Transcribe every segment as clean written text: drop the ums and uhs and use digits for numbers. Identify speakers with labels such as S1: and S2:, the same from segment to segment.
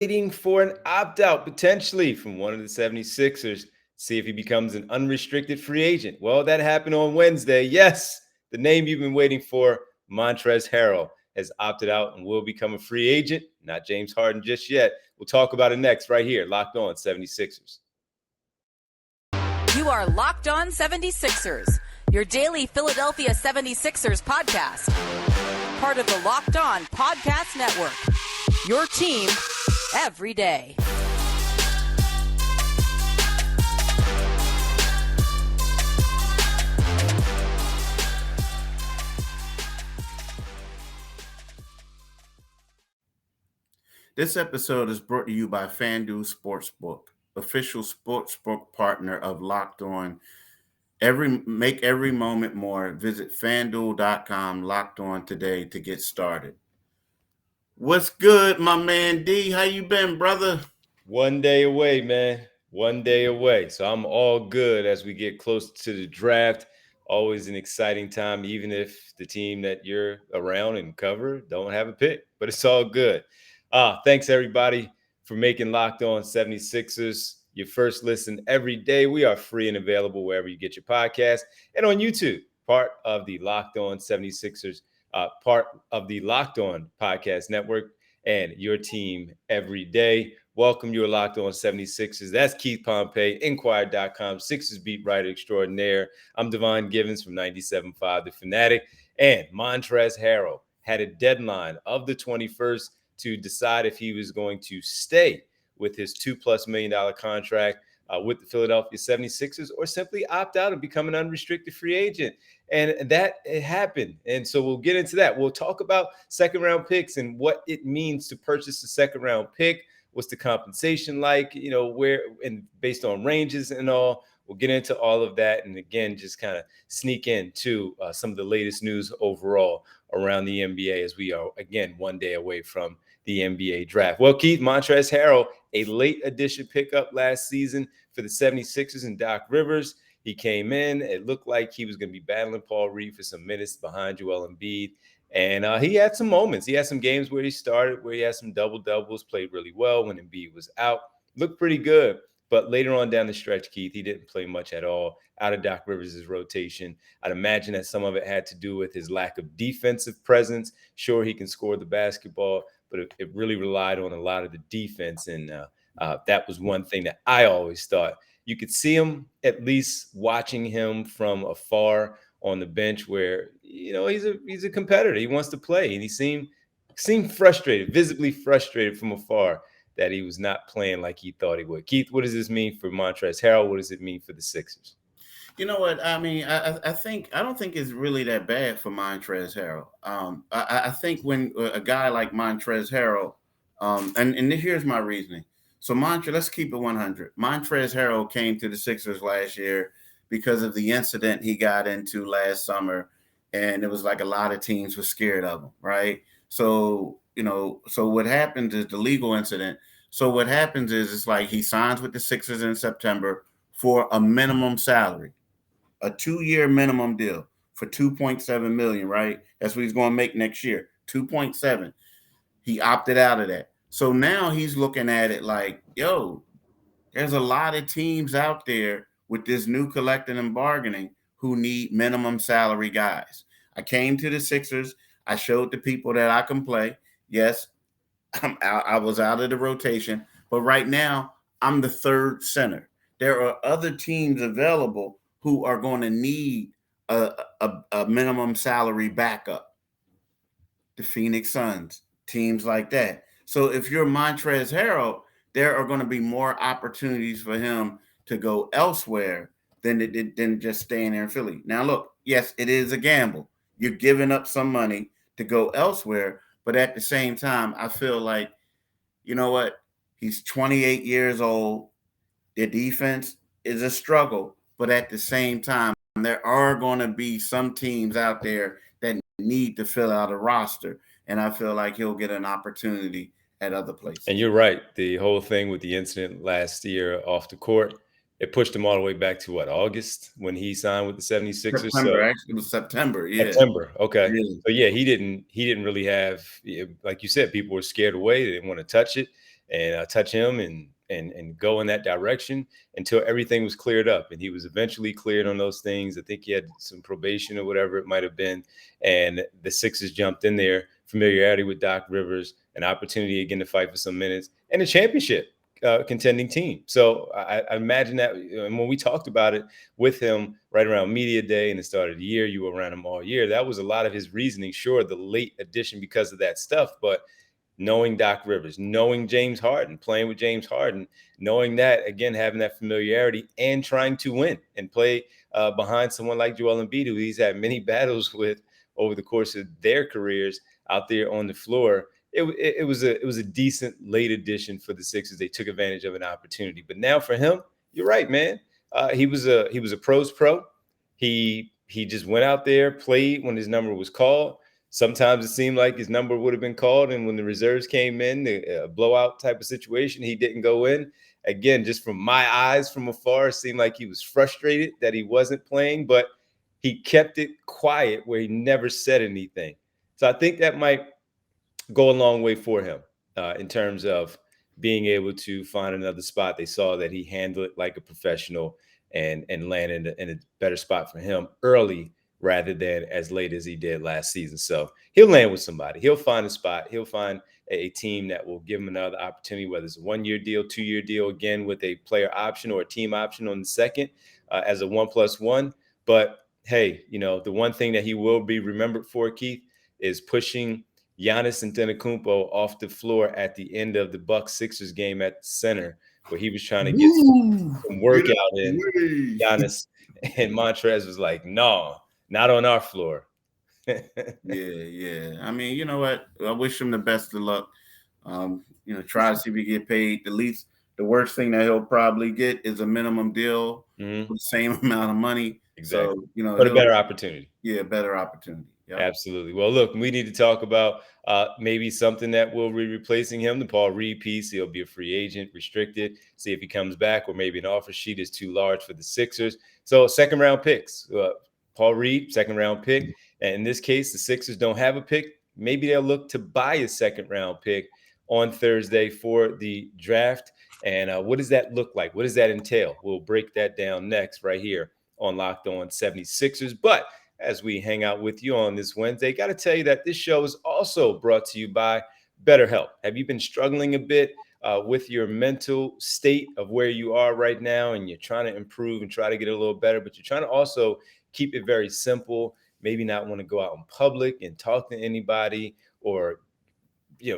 S1: waiting for an opt-out potentially from one of the 76ers. See if he becomes an unrestricted free agent. Well, that happened on Wednesday. Yes, the name you've been waiting for, Montrezl Harrell, has opted out and will become a free agent. Not James Harden just yet. We'll talk about it next right here, Locked On 76ers.
S2: You are Locked On 76ers, your daily Philadelphia 76ers podcast. Part of the Locked On Podcast Network, your team every day.
S3: This episode is brought to you by FanDuel Sportsbook, official sportsbook partner of Locked On. Make every moment more. Visit FanDuel.com, Locked On today to get started. What's good, my man D? How you been, brother?
S1: One day away, man. One day away. So I'm all good as we get close to the draft. Always an exciting time, even if the team that you're around and cover don't have a pick. But it's all good. Thanks, everybody, for making Locked On 76ers your first listen every day. We are free and available wherever you get your podcast and on YouTube, part of the Locked On 76ers, part of the Locked On Podcast Network, and your team every day. Welcome, you're Locked On 76ers. That's Keith Pompey, Inquirer.com, Sixers beat writer extraordinaire. I'm Devon Givens from 97.5 The Fanatic, and Montrezl Harrell had a deadline of the 21st to decide if he was going to stay with his $2+ million contract with the Philadelphia 76ers or simply opt out and become an unrestricted free agent. And that it happened. And so we'll get into that. We'll talk about second round picks and what it means to purchase a second round pick. What's the compensation like, where and based on ranges and all. We'll get into all of that. And again, just kind of sneak into some of the latest news overall around the NBA as we are, again, one day away from the NBA draft. Well, Keith, Montrezl Harrell, a late addition pickup last season for the 76ers and Doc Rivers. He came in. It looked like he was going to be battling Paul Reed for some minutes behind Joel Embiid. And he had some moments. He had some games where he started, where he had some double-doubles, played really well when Embiid was out. Looked pretty good. But later on down the stretch, Keith, he didn't play much at all out of Doc Rivers' rotation. I'd imagine that some of it had to do with his lack of defensive presence. Sure, he can score the basketball, but it really relied on a lot of the defense. And that was one thing that I always thought. You could see him at least watching him from afar on the bench where, he's a competitor. He wants to play. And he seemed frustrated, visibly frustrated from afar that he was not playing like he thought he would. Keith, what does this mean for Montrezl Harrell? What does it mean for the Sixers?
S3: You know what? I mean, I don't think it's really that bad for Montrezl Harrell. I think when a guy like Montrezl Harrell, and here's my reasoning. So let's keep it 100. Montrezl Harrell came to the Sixers last year because of the incident he got into last summer, and it was like a lot of teams were scared of him, right? So what happens is the legal incident. So what happens is it's like he signs with the Sixers in September for a minimum salary, a 2-year minimum deal for $2.7 million, right? That's what he's going to make next year, 2.7. He opted out of that. So now he's looking at it like, there's a lot of teams out there with this new collecting and bargaining who need minimum salary guys. I came to the Sixers. I showed the people that I can play. Yes, I was out of the rotation, but right now I'm the third center. There are other teams available who are going to need a minimum salary backup. The Phoenix Suns, teams like that. So if you're Montrezl Harrell, there are going to be more opportunities for him to go elsewhere than just staying there in Philly. Now, look, yes, it is a gamble. You're giving up some money to go elsewhere. But at the same time, I feel like, you know what? He's 28 years old. The defense is a struggle. But at the same time, there are going to be some teams out there that need to fill out a roster. And I feel like he'll get an opportunity at other places.
S1: And you're right. The whole thing with the incident last year off the court, it pushed him all the way back to August when he signed with the 76ers.
S3: September, actually, it was September. Yeah.
S1: September. Okay.
S3: Yeah.
S1: So yeah, he didn't really have, like you said, people were scared away. They didn't want to touch it. and touch him and go in that direction until everything was cleared up. And he was eventually cleared on those things. I think he had some probation or whatever it might have been. And the Sixers jumped in there, familiarity with Doc Rivers, an opportunity again to fight for some minutes, and a championship contending team. So I imagine that, and when we talked about it with him right around media day and the start of the year, you were around him all year. That was a lot of his reasoning. Sure, the late addition because of that stuff, but knowing Doc Rivers, knowing James Harden, playing with James Harden, knowing that, again, having that familiarity and trying to win and play behind someone like Joel Embiid, who he's had many battles with over the course of their careers out there on the floor. It was a decent late addition for the Sixers. They took advantage of an opportunity. But now for him, you're right, man. He was a pros pro. He just went out there, played when his number was called. Sometimes it seemed like his number would have been called, and when the reserves came in, a blowout type of situation, he didn't go in. Again, just from my eyes from afar, it seemed like he was frustrated that he wasn't playing, but he kept it quiet where he never said anything. So I think that might go a long way for him in terms of being able to find another spot. They saw that he handled it like a professional and landed in a better spot for him early rather than as late as he did last season. So he'll land with somebody. He'll find a spot. He'll find a team that will give him another opportunity, whether it's a 1-year deal, 2-year deal, again, with a player option or a team option on the second as a 1+1. But hey, the one thing that he will be remembered for, Keith, is pushing Giannis Antetokounmpo off the floor at the end of the Bucks Sixers game at the center, where he was trying to get some workout in. Giannis and Montrez was like, "No, not on our floor."
S3: Yeah. I mean, you know what? I wish him the best of luck. Try to see if he get paid. The least, the worst thing that he'll probably get is a minimum deal for the same amount of money.
S1: Exactly.
S3: So,
S1: but a better opportunity.
S3: Yeah, better opportunity. Yep.
S1: Absolutely. Well, look, we need to talk about maybe something that will be replacing him, the Paul Reed piece. He'll be a free agent, restricted, see if he comes back, or maybe an offer sheet is too large for the Sixers. So second-round picks. Paul Reed, second-round pick. And in this case, the Sixers don't have a pick. Maybe they'll look to buy a second-round pick on Thursday for the draft. And what does that look like? What does that entail? We'll break that down next right here on Locked On 76ers. But as we hang out with you on this Wednesday, got to tell you that this show is also brought to you by BetterHelp. Have you been struggling a bit with your mental state of where you are right now, and you're trying to improve and try to get a little better, but you're trying to also keep it very simple, maybe not want to go out in public and talk to anybody, or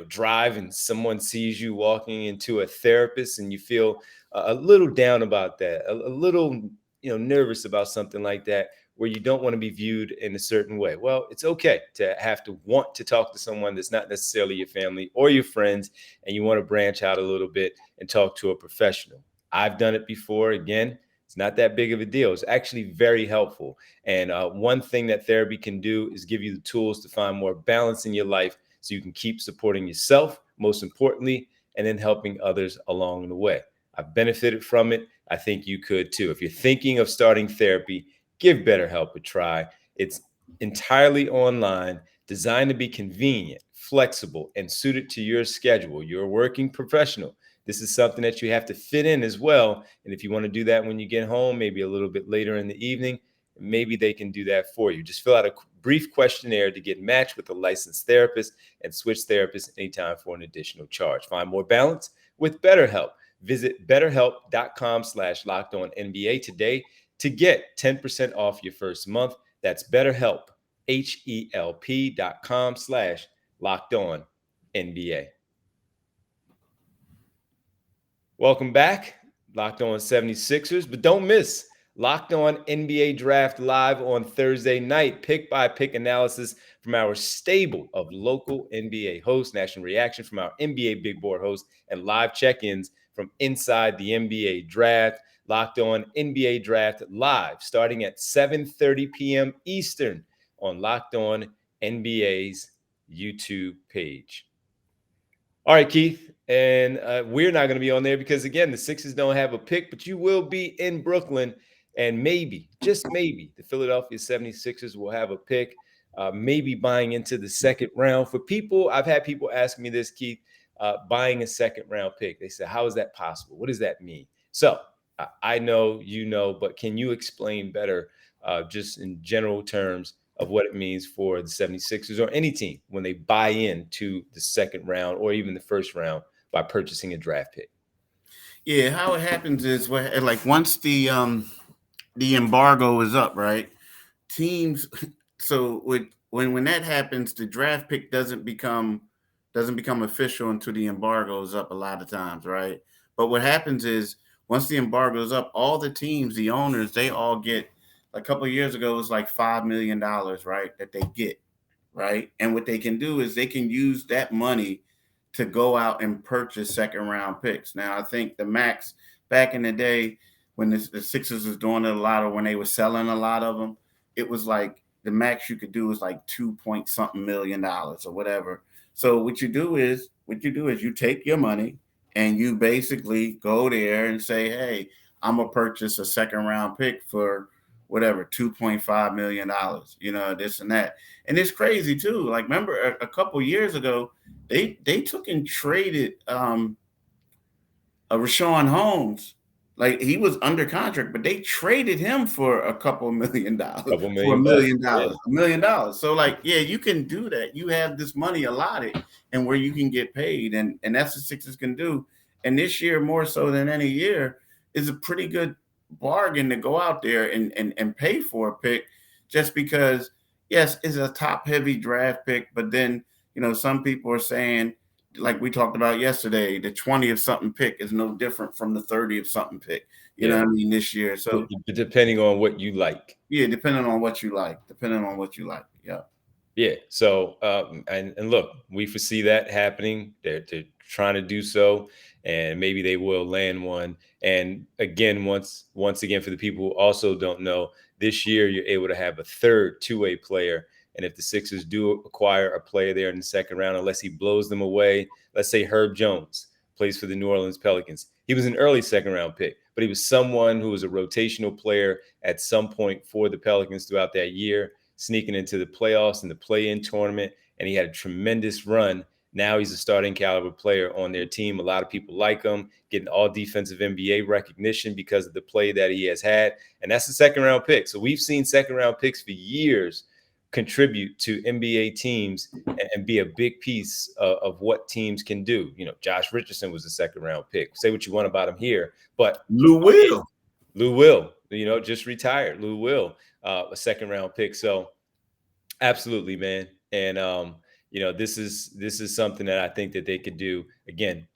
S1: drive and someone sees you walking into a therapist and you feel a little down about that, a little nervous about something like that, where you don't want to be viewed in a certain way. Well, it's okay to have to want to talk to someone that's not necessarily your family or your friends, and you want to branch out a little bit and talk to a professional. I've done it before. Again, it's not that big of a deal. It's actually very helpful. And one thing that therapy can do is give you the tools to find more balance in your life so you can keep supporting yourself, most importantly, and then helping others along the way. I've benefited from it. I think you could too. If you're thinking of starting therapy, give BetterHelp a try. It's entirely online, designed to be convenient, flexible, and suited to your schedule. You're a working professional. This is something that you have to fit in as well. And if you want to do that when you get home, maybe a little bit later in the evening, maybe they can do that for you. Just fill out a brief questionnaire to get matched with a licensed therapist and switch therapists anytime for an additional charge. Find more balance with BetterHelp. Visit betterhelp.com/lockedonnba today to get 10% off your first month. That's BetterHelp, HELP.com/lockedonnba. Welcome back, Locked On 76ers, but don't miss Locked On NBA Draft live on Thursday night. Pick-by-pick analysis from our stable of local NBA hosts, national reaction from our NBA Big Board hosts, and live check-ins from inside the NBA Draft. Locked On NBA Draft live starting at 7:30 p.m. Eastern on Locked On NBA's YouTube page. All right, Keith, and we're not going to be on there because, again, the Sixers don't have a pick, but you will be in Brooklyn, and maybe, just maybe, the Philadelphia 76ers will have a pick, maybe buying into the second round. For people, I've had people ask me this, Keith, buying a second round pick. They said, how is that possible? What does that mean? So I know, but can you explain better, just in general terms, of what it means for the 76ers or any team when they buy into the second round or even the first round by purchasing a draft pick?
S3: Yeah, how it happens is like once the embargo is up, right? Teams so when that happens, the draft pick doesn't become official until the embargo is up a lot of times, right? But what happens is once the embargo is up, all the teams, the owners, they all get a couple of years ago it was like $5 million, right? That they get, right? And what they can do is they can use that money to go out and purchase second round picks. Now, I think the max back in the day when the Sixers was doing it a lot, or when they were selling a lot of them, it was like the max you could do was like 2 point something $1 million or whatever. So what you do is you take your money and you basically go there and say, hey, I'm gonna purchase a second round pick for whatever $2.5 million, this and that. And it's crazy too. Like remember a couple years ago, they took and traded Rashawn Holmes. Like he was under contract, but they traded him for a couple $1 million,
S1: Couple
S3: for a
S1: million bucks.
S3: million
S1: Yeah.
S3: dollars, $1 million. So like, yeah, you can do that. You have this money allotted and where you can get paid. And that's what Sixers can do. And this year, more so than any year, is a pretty good bargain to go out there and pay for a pick just because, yes, it's a top heavy draft pick, but then, some people are saying, like we talked about yesterday, the 20th something pick is no different from the 30th something pick. You know
S1: Yeah.
S3: what I mean? This year. So
S1: Depending on what you like.
S3: yeah, depending on what you like. Yeah.
S1: Yeah. So, and look, we foresee that happening. They're trying to do so, and maybe they will land one. And again, once again, for the people who also don't know, this year you're able to have a third two-way player. And if the Sixers do acquire a player there in the second round, unless he blows them away, let's say Herb Jones plays for the New Orleans Pelicans. He was an early second round pick, but he was someone who was a rotational player at some point for the Pelicans throughout that year, sneaking into the playoffs and the play-in tournament, and he had a tremendous run. Now he's a starting caliber player on their team. A lot of people like him, getting all defensive NBA recognition because of the play that he has had. And that's the second round pick. So we've seen second round picks for years contribute to NBA teams and be a big piece of what teams can do. Josh Richardson was a second round pick. Say what you want about him here, but
S3: Lou Will.
S1: Lou Will, just retired. Lou Will, a second round pick. So absolutely, man. And this is something that I think that they could do. Again,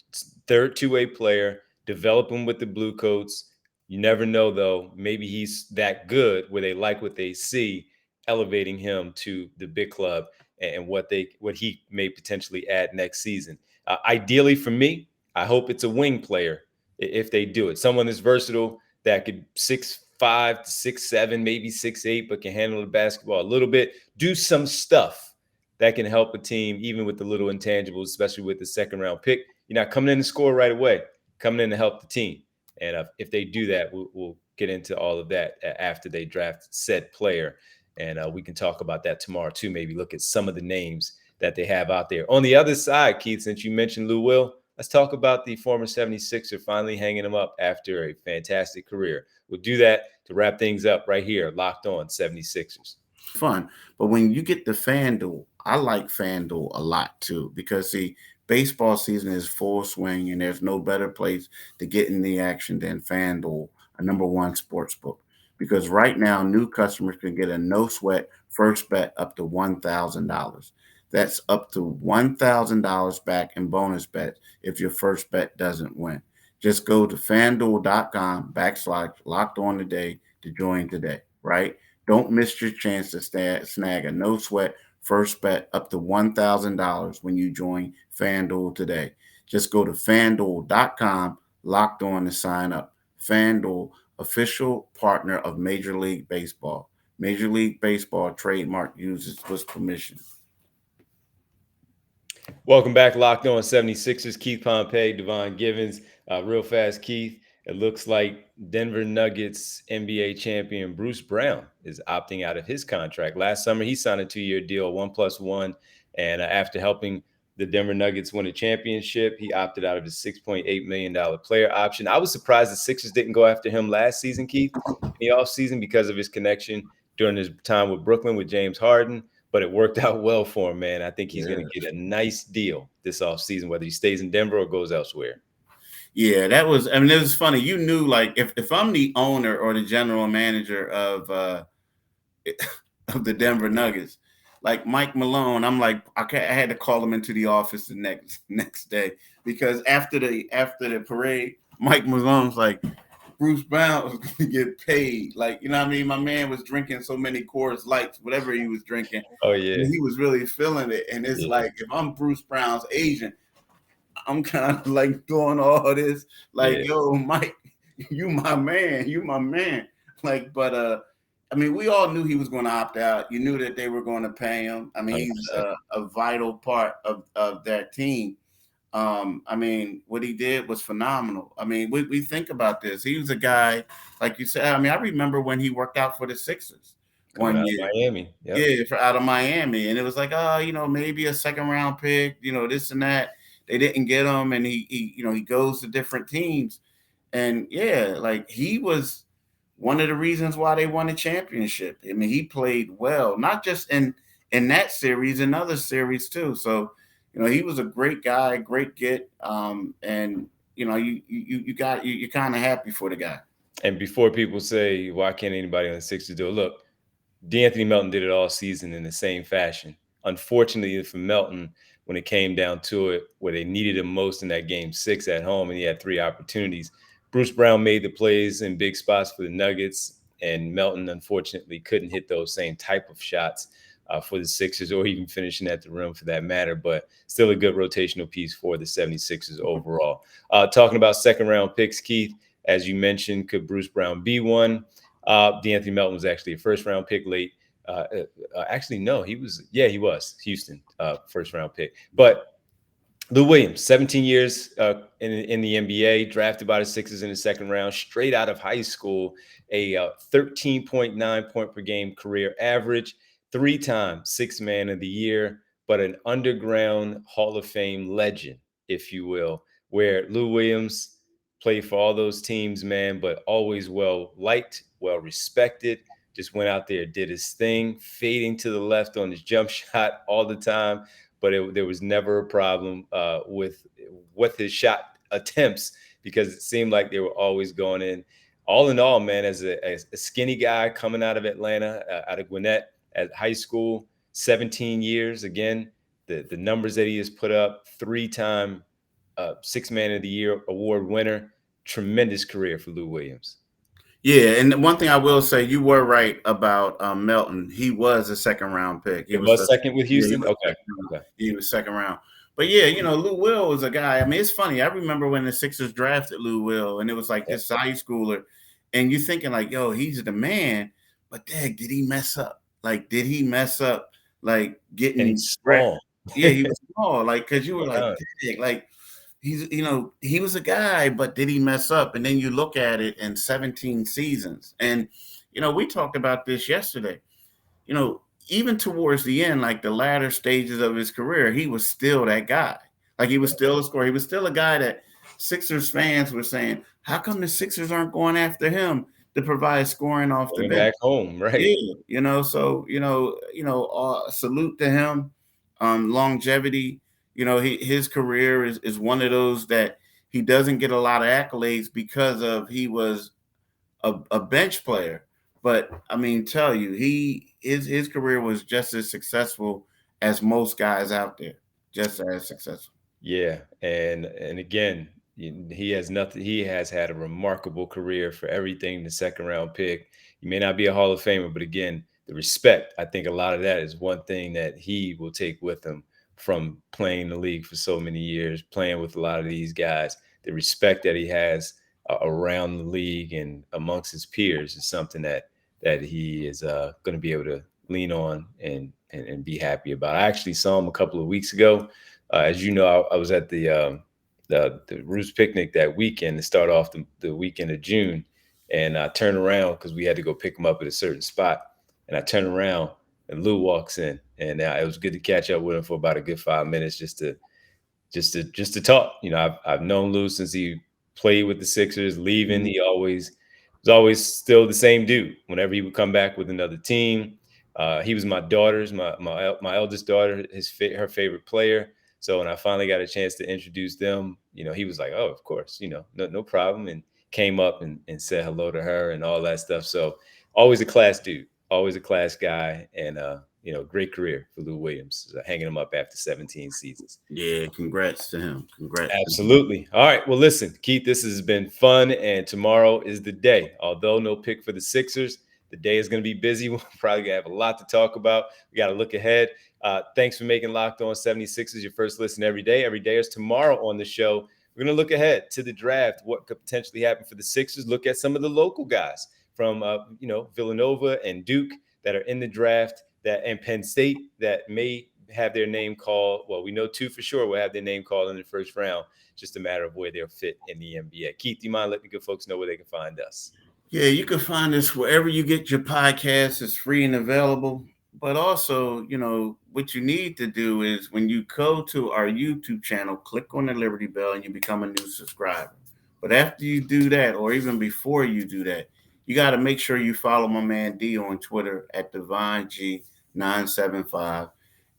S1: third two-way player, develop him with the Blue Coats. You never know, though. Maybe he's that good where they like what they see, elevating him to the big club and what he may potentially add next season. Ideally, for me, I hope it's a wing player if they do it. Someone that's versatile that could 6'5" to 6'7", maybe 6'8", but can handle the basketball a little bit. Do some stuff that can help a team, even with the little intangibles, especially with the second round pick. You're not coming in to score right away, coming in to help the team. And if they do that, we'll get into all of that after they draft said player. And we can talk about that tomorrow too. Maybe look at some of the names that they have out there. On the other side, Keith, since you mentioned Lou Will, let's talk about the former 76er finally hanging him up after a fantastic career. We'll do that to wrap things up right here, Locked On 76ers.
S3: Fun. But when you get to FanDuel, I like FanDuel a lot too, because see, baseball season is full swing and there's no better place to get in the action than FanDuel, a number one sports book. Because right now, new customers can get a no sweat first bet up to $1,000. That's up to $1,000 back in bonus bets if your first bet doesn't win. Just go to fanduel.com/locked on today to join today, right? Don't miss your chance to snag a no sweat first bet up to $1,000 when you join FanDuel today. Just go to fanduel.com, locked on to sign up. FanDuel, official partner of Major League Baseball. Major League Baseball trademark uses with permission.
S1: Welcome back, Locked On 76ers. Keith Pompey, Devon Givens. Real fast, Keith. It looks like Denver Nuggets NBA champion Bruce Brown is opting out of his contract. Last summer, he signed a 2-year deal, 1+1. And after helping the Denver Nuggets win a championship, he opted out of his $6.8 million player option. I was surprised the Sixers didn't go after him last season, Keith, in the offseason because of his connection during his time with Brooklyn with James Harden. But it worked out well for him, man. I think he's going to get a nice deal this offseason, whether he stays in Denver or goes elsewhere.
S3: Yeah, that was. I mean, it was funny. You knew, like, if I'm the owner or the general manager of of the Denver Nuggets, like Mike Malone, I'm like, I had to call him into the office the next day because after the parade, Mike Malone's like, Bruce Brown was going to get paid. Like, you know what I mean? My man was drinking so many Coors Lights, whatever he was drinking.
S1: Oh, yeah.
S3: And he was really feeling it. And it's like, if I'm Bruce Brown's agent, I'm kind of like doing all this. Like, yo, Mike, you my man. Like, but I mean, we all knew he was going to opt out. You knew that they were going to pay him. I mean, he's a vital part of that team. I mean, what he did was phenomenal. I mean, we think about this. He was a guy, like you said. I mean, I remember when he worked out for the Sixers
S1: one year. Miami.
S3: Yep. Yeah, out of Miami. And it was like, oh, you know, maybe a second round pick, you know, this and that. They didn't get him, and he goes to different teams. And yeah, like he was one of the reasons why they won a championship. I mean, he played well, not just in that series, in other series too. So, you know, he was a great guy, great get. And you know, you're kind of happy for the guy.
S1: And before people say, why can't anybody on the Sixers do it? Look, D'Anthony Melton did it all season in the same fashion. Unfortunately for Melton, when it came down to it, where they needed him most in that game 6 at home, and he had 3 opportunities, Bruce Brown made the plays in big spots for the Nuggets, and Melton, unfortunately, couldn't hit those same type of shots for the Sixers or even finishing at the rim for that matter, but still a good rotational piece for the 76ers overall. Talking about second-round picks, Keith, as you mentioned, could Bruce Brown be one? D'Anthony Melton was actually a first-round pick late. Actually, no, he was Houston, first-round pick. But Lou Williams, 17 years in the NBA, drafted by the Sixers in the second round, straight out of high school, a 13.9 point per game career average, 3-time Sixth Man of the Year, but an underground Hall of Fame legend, if you will, where Lou Williams played for all those teams, man, but always well liked, well respected. Just went out there, did his thing, fading to the left on his jump shot all the time. But there was never a problem with his shot attempts because it seemed like they were always going in. All in all, man, as a skinny guy coming out of Atlanta, out of Gwinnett at high school, 17 years, again, the numbers that he has put up, 3-time Sixth Man of the Year award winner, tremendous career for Lou Williams.
S3: Yeah, and one thing I will say, you were right about Melton. He was a second-round pick.
S1: He was second with Houston?
S3: Yeah, he was second round. But yeah, you know, Lou Will was a guy. I mean, it's funny. I remember when the Sixers drafted Lou Will, and it was like this high schooler, and you're thinking like, yo, he's the man. But dang, did he mess up? Like, did he mess up? Like getting
S1: small.
S3: Yeah, he was small. Like, because you were like, dang, like, he's, you know, he was a guy, but did he mess up? And then you look at it in 17 seasons. And, you know, we talked about this yesterday. You know, even towards the end, like the latter stages of his career, he was still that guy. Like, he was still a scorer. He was still a guy that Sixers fans were saying, how come the Sixers aren't going after him to provide scoring off the bench?
S1: Back home, right?
S3: Yeah, you know, so, salute to him. Longevity. You know, his career is one of those that he doesn't get a lot of accolades because of he was a bench player. But I mean, tell you, his career was just as successful as most guys out there, just as successful.
S1: Yeah, and again, he has nothing. He has had a remarkable career for everything. The second round pick. He may not be a Hall of Famer, but again, the respect. I think a lot of that is one thing that he will take with him from playing the league for so many years, playing with a lot of these guys. The respect that he has around the league and amongst his peers is something that he is going to be able to lean on and be happy about. I actually saw him a couple of weeks ago. As you know, I was at the Roots picnic that weekend to start off the weekend of June, and I turned around because we had to go pick him up at a certain spot, and I turned around and Lou walks in. and it was good to catch up with him for about a good 5 minutes just to talk. I've known Lou since he played with the Sixers. Leaving,
S3: Mhm.
S1: he always was always still the same dude. Whenever he would come back with another team, he was my eldest daughter, her favorite player. So when I finally got a chance to introduce them, he was like, "Oh, of course, no problem," and came up and said hello to her and all that stuff. So always a class dude, always a class guy, and great career for Lou Williams, hanging him up after 17 seasons.
S3: Yeah, congrats to him. Congrats to him.
S1: Absolutely. All right. Well, listen, Keith, this has been fun, and tomorrow is the day. Although no pick for the Sixers, the day is going to be busy. We're probably going to have a lot to talk about. We got to look ahead. Thanks for making Locked On 76ers your first listen every day. Every day is tomorrow on the show. We're going to look ahead to the draft, what could potentially happen for the Sixers, look at some of the local guys from, Villanova and Duke that are in the draft, and Penn State that may have their name called. Well, we know two for sure will have their name called in the first round. Just a matter of where they'll fit in the NBA. Keith, do you mind letting the good folks know where they can find us?
S3: Yeah, you can find us wherever you get your podcasts. It's free and available. But also, what you need to do is when you go to our YouTube channel, click on the Liberty Bell and you become a new subscriber. But after you do that, or even before you do that, you got to make sure you follow my man D on Twitter at DivineG975.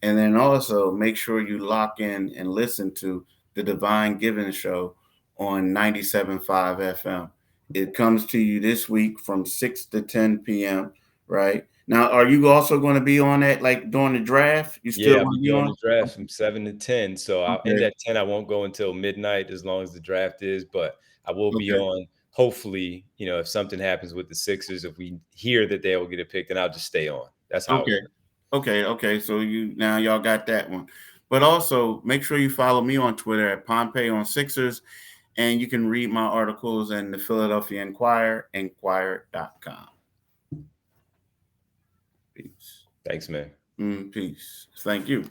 S3: And then also make sure you lock in and listen to the Divine Giving Show on 97.5 FM. It comes to you this week from 6 to 10 p.m., right? Now, are you also going to be on that, like during the draft? You still
S1: Yeah, I'll
S3: going
S1: be
S3: to be
S1: doing
S3: on?
S1: the draft from 7 to 10. So I'll end
S3: Okay.
S1: at 10. I won't go until midnight as long as the draft is, but I will be
S3: Okay.
S1: on. Hopefully, if something happens with the Sixers, if we hear that they will get a pick, then I'll just stay on. That's how it
S3: Okay.
S1: works.
S3: Okay. So y'all got that one. But also make sure you follow me on Twitter at Pompey on Sixers, and you can read my articles in the Philadelphia Inquirer, inquirer.com. Peace.
S1: Thanks, man.
S3: Peace. Thank you.